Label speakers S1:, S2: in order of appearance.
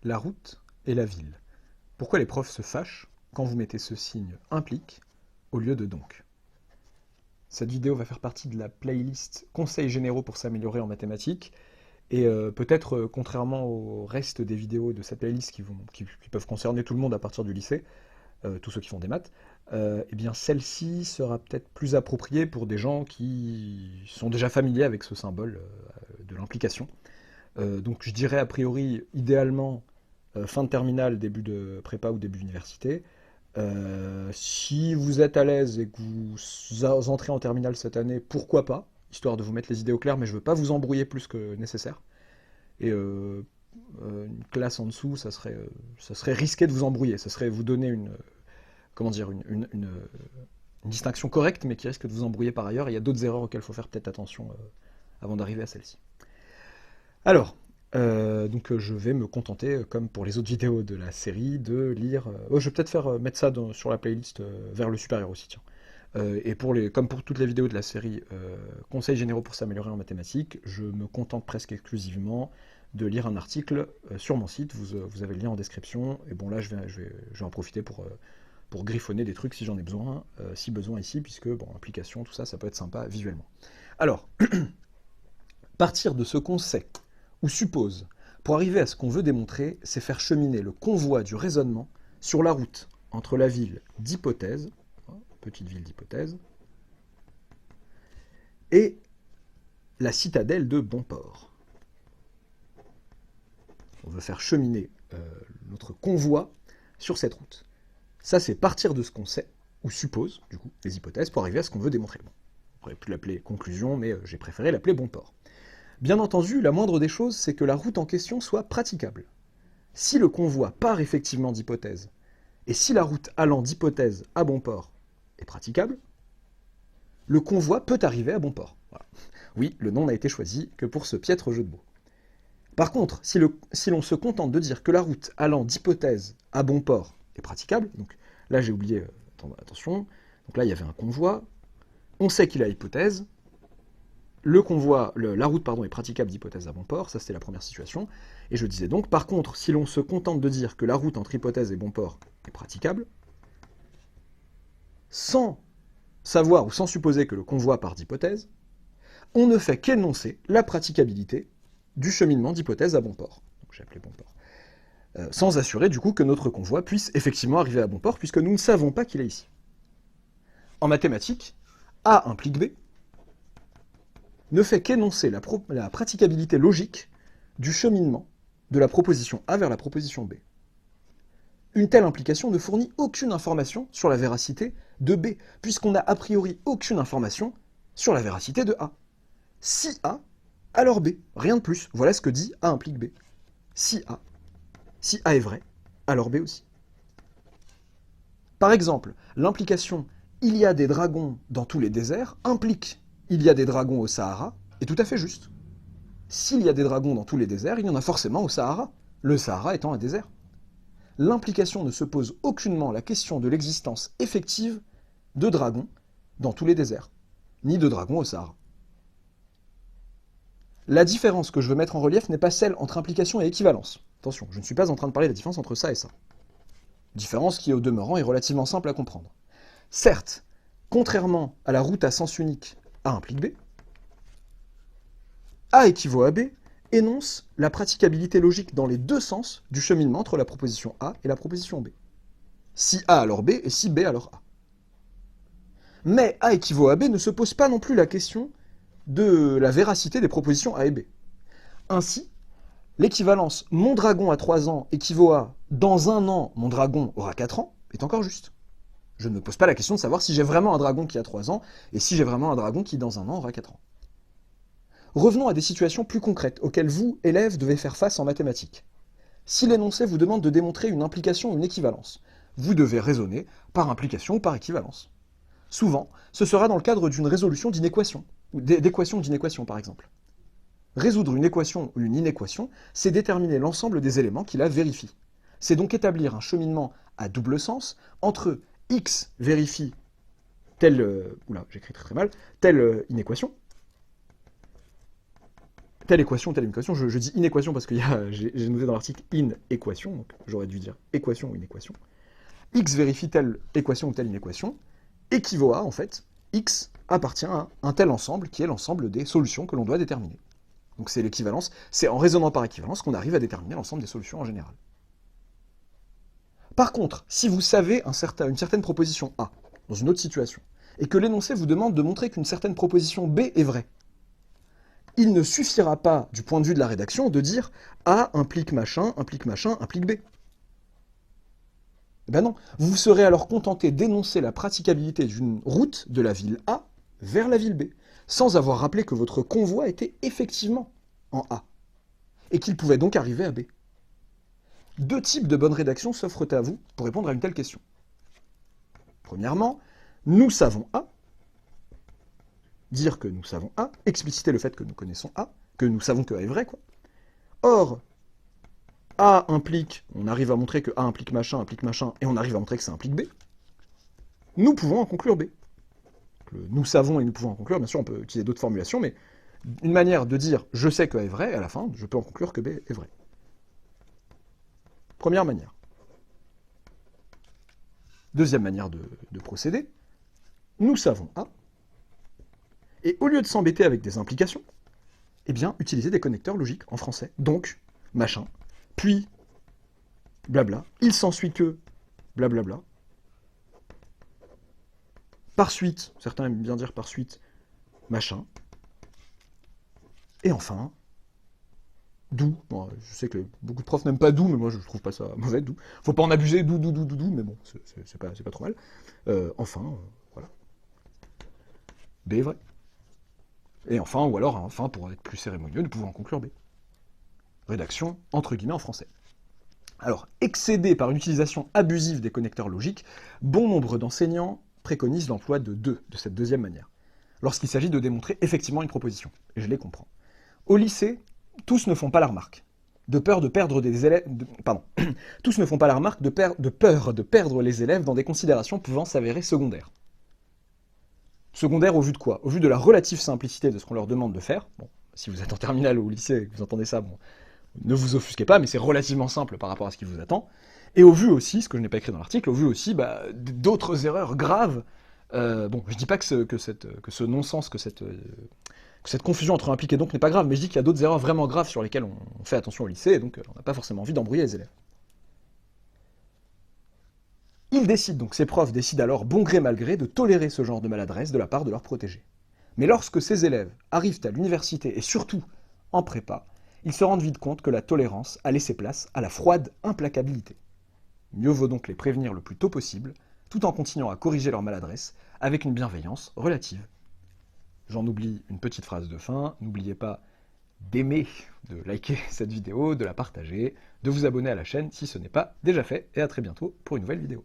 S1: la route et la ville. Pourquoi les profs se fâchent quand vous mettez ce signe implique au lieu de donc? Cette vidéo va faire partie de la playlist Conseils généraux pour s'améliorer en mathématiques. Et peut-être, contrairement au reste des vidéos de cette playlist qui peuvent concerner tout le monde à partir du lycée, tous ceux qui font des maths, eh bien celle-ci sera peut-être plus appropriée pour des gens qui sont déjà familiers avec ce symbole de l'implication. Donc je dirais a priori, idéalement, fin de terminale, début de prépa ou début université. Si vous êtes à l'aise et que vous entrez en terminale cette année, pourquoi pas, histoire de vous mettre les idées au clair, mais je ne veux pas vous embrouiller plus que nécessaire. Et une classe en dessous, ça serait risqué de vous embrouiller, ça serait vous donner comment dire, une distinction correcte, mais qui risque de vous embrouiller par ailleurs. Et il y a d'autres erreurs auxquelles il faut faire peut-être attention avant d'arriver à celle-ci. Alors, donc je vais me contenter, comme pour les autres vidéos de la série, de lire... je vais peut-être mettre ça sur la playlist vers le supérieur aussi, tiens. Et comme pour toutes les vidéos de la série Conseils généraux pour s'améliorer en mathématiques, je me contente presque exclusivement de lire un article sur mon site, vous avez le lien en description, et bon là je vais en profiter pour griffonner des trucs si j'en ai besoin, si besoin ici, puisque, bon, application, tout ça, ça peut être sympa visuellement. Alors, partir de ce qu'on sait, ou suppose, pour arriver à ce qu'on veut démontrer, c'est faire cheminer le convoi du raisonnement sur la route entre la ville d'hypothèse, petite ville d'hypothèse, et la citadelle de Bonport. On veut faire cheminer notre convoi sur cette route. Ça, c'est partir de ce qu'on sait, ou suppose, du coup, les hypothèses, pour arriver à ce qu'on veut démontrer. Bon, on aurait pu l'appeler conclusion, mais j'ai préféré l'appeler Bonport. Bien entendu, la moindre des choses, c'est que la route en question soit praticable. Si le convoi part effectivement d'hypothèse, et si la route allant d'hypothèse à Bonport est praticable, le convoi peut arriver à Bonport. Voilà. Oui, le nom n'a été choisi que pour ce piètre jeu de mots. Par contre, si l'on se contente de dire que la route allant d'hypothèse à Bonport est praticable, donc là j'ai oublié, attention, donc là il y avait un convoi, on sait qu'il a hypothèse, la route est praticable d'hypothèse à Bonport, ça c'était la première situation, et je disais donc, par contre, si l'on se contente de dire que la route entre hypothèse et Bonport est praticable, sans savoir ou sans supposer que le convoi part d'hypothèse, on ne fait qu'énoncer la praticabilité du cheminement d'hypothèse à Bonport. Donc j'ai appelé Bonport. Sans assurer du coup que notre convoi puisse effectivement arriver à Bonport, puisque nous ne savons pas qu'il est ici. En mathématiques, A implique B ne fait qu'énoncer la praticabilité logique du cheminement de la proposition A vers la proposition B. Une telle implication ne fournit aucune information sur la véracité de B, puisqu'on n'a a priori aucune information sur la véracité de A. Si A, alors B, rien de plus. Voilà ce que dit A implique B. Si A est vrai, alors B aussi. Par exemple, l'implication « il y a des dragons dans tous les déserts » implique « il y a des dragons au Sahara » est tout à fait juste. S'il y a des dragons dans tous les déserts, il y en a forcément au Sahara, le Sahara étant un désert. L'implication ne se pose aucunement la question de l'existence effective de dragons dans tous les déserts, ni de dragons au Sahara. La différence que je veux mettre en relief n'est pas celle entre implication et équivalence. Attention, je ne suis pas en train de parler de la différence entre ça et ça. Différence qui, au demeurant, est relativement simple à comprendre. Certes, contrairement à la route à sens unique A implique B, A équivaut à B énonce la praticabilité logique dans les deux sens du cheminement entre la proposition A et la proposition B. Si A alors B et si B alors A. Mais A équivaut à B ne se pose pas non plus la question de la véracité des propositions A et B. Ainsi, l'équivalence « mon dragon a 3 ans » équivaut à « dans un an, mon dragon aura 4 ans » est encore juste. Je ne me pose pas la question de savoir si j'ai vraiment un dragon qui a 3 ans et si j'ai vraiment un dragon qui, dans un an, aura 4 ans. Revenons à des situations plus concrètes auxquelles vous, élèves, devez faire face en mathématiques. Si l'énoncé vous demande de démontrer une implication ou une équivalence, vous devez raisonner par implication ou par équivalence. Souvent, ce sera dans le cadre d'une résolution d'une équation, ou d'équation d'une équation par exemple. Résoudre une équation ou une inéquation, c'est déterminer l'ensemble des éléments qui la vérifient. C'est donc établir un cheminement à double sens entre x vérifie telle, j'écris très mal, telle inéquation, telle équation, telle équation. Je dis inéquation parce que j'ai noté dans l'article inéquation, donc j'aurais dû dire équation ou inéquation. X vérifie telle équation ou telle inéquation, équivaut à, en fait, X appartient à un tel ensemble qui est l'ensemble des solutions que l'on doit déterminer. Donc c'est l'équivalence, c'est en raisonnant par équivalence qu'on arrive à déterminer l'ensemble des solutions en général. Par contre, si vous savez une certaine proposition A, dans une autre situation, et que l'énoncé vous demande de montrer qu'une certaine proposition B est vraie, il ne suffira pas, du point de vue de la rédaction, de dire A implique machin, implique machin, implique B. Eh ben non, vous serez alors contenté d'énoncer la praticabilité d'une route de la ville A vers la ville B, sans avoir rappelé que votre convoi était effectivement en A, et qu'il pouvait donc arriver à B. Deux types de bonne rédaction s'offrent à vous pour répondre à une telle question. Premièrement, nous savons A, dire que nous savons A, expliciter le fait que nous connaissons A, que nous savons que A est vrai, quoi. Or, A implique, on arrive à montrer que A implique machin, et on arrive à montrer que ça implique B. Nous pouvons en conclure B. Nous savons et nous pouvons en conclure, bien sûr, on peut utiliser d'autres formulations, mais une manière de dire « je sais que A est vrai », à la fin, je peux en conclure que B est vrai. Première manière. Deuxième manière de procéder, nous savons A, et au lieu de s'embêter avec des implications, eh bien, utiliser des connecteurs logiques en français. Donc, machin, puis, blabla, il s'ensuit que, blablabla. Par suite, certains aiment bien dire par suite, machin. Et enfin, d'où. Bon, je sais que beaucoup de profs n'aiment pas d'où, mais moi je trouve pas ça mauvais, d'où. Faut pas en abuser, d'où, mais bon, c'est pas trop mal. Enfin, voilà. B est vrai. Et enfin, ou alors, enfin, pour être plus cérémonieux, nous pouvons en conclure B. Rédaction, entre guillemets, en français. Alors, excédé par une utilisation abusive des connecteurs logiques, bon nombre d'enseignants préconisent l'emploi de cette deuxième manière, lorsqu'il s'agit de démontrer effectivement une proposition. Et je les comprends. Au lycée, tous ne font pas la remarque. De peur de perdre des élèves... tous ne font pas la remarque de peur de perdre les élèves dans des considérations pouvant s'avérer secondaires. Secondaire au vu de quoi? Au vu de la relative simplicité de ce qu'on leur demande de faire. Bon, si vous êtes en terminale ou au lycée et que vous entendez ça, bon, ne vous offusquez pas, mais c'est relativement simple par rapport à ce qui vous attend. Et au vu aussi, ce que je n'ai pas écrit dans l'article, au vu aussi d'autres erreurs graves. Bon, je dis pas que ce non-sens, que cette confusion entre implique et donc n'est pas grave, mais je dis qu'il y a d'autres erreurs vraiment graves sur lesquelles on fait attention au lycée, et donc on n'a pas forcément envie d'embrouiller les élèves. Ces profs décident alors, bon gré mal gré, de tolérer ce genre de maladresse de la part de leurs protégés. Mais lorsque ces élèves arrivent à l'université, et surtout en prépa, ils se rendent vite compte que la tolérance a laissé place à la froide implacabilité. Mieux vaut donc les prévenir le plus tôt possible, tout en continuant à corriger leur maladresse avec une bienveillance relative. J'en oublie une petite phrase de fin, n'oubliez pas d'aimer, de liker cette vidéo, de la partager, de vous abonner à la chaîne si ce n'est pas déjà fait, et à très bientôt pour une nouvelle vidéo.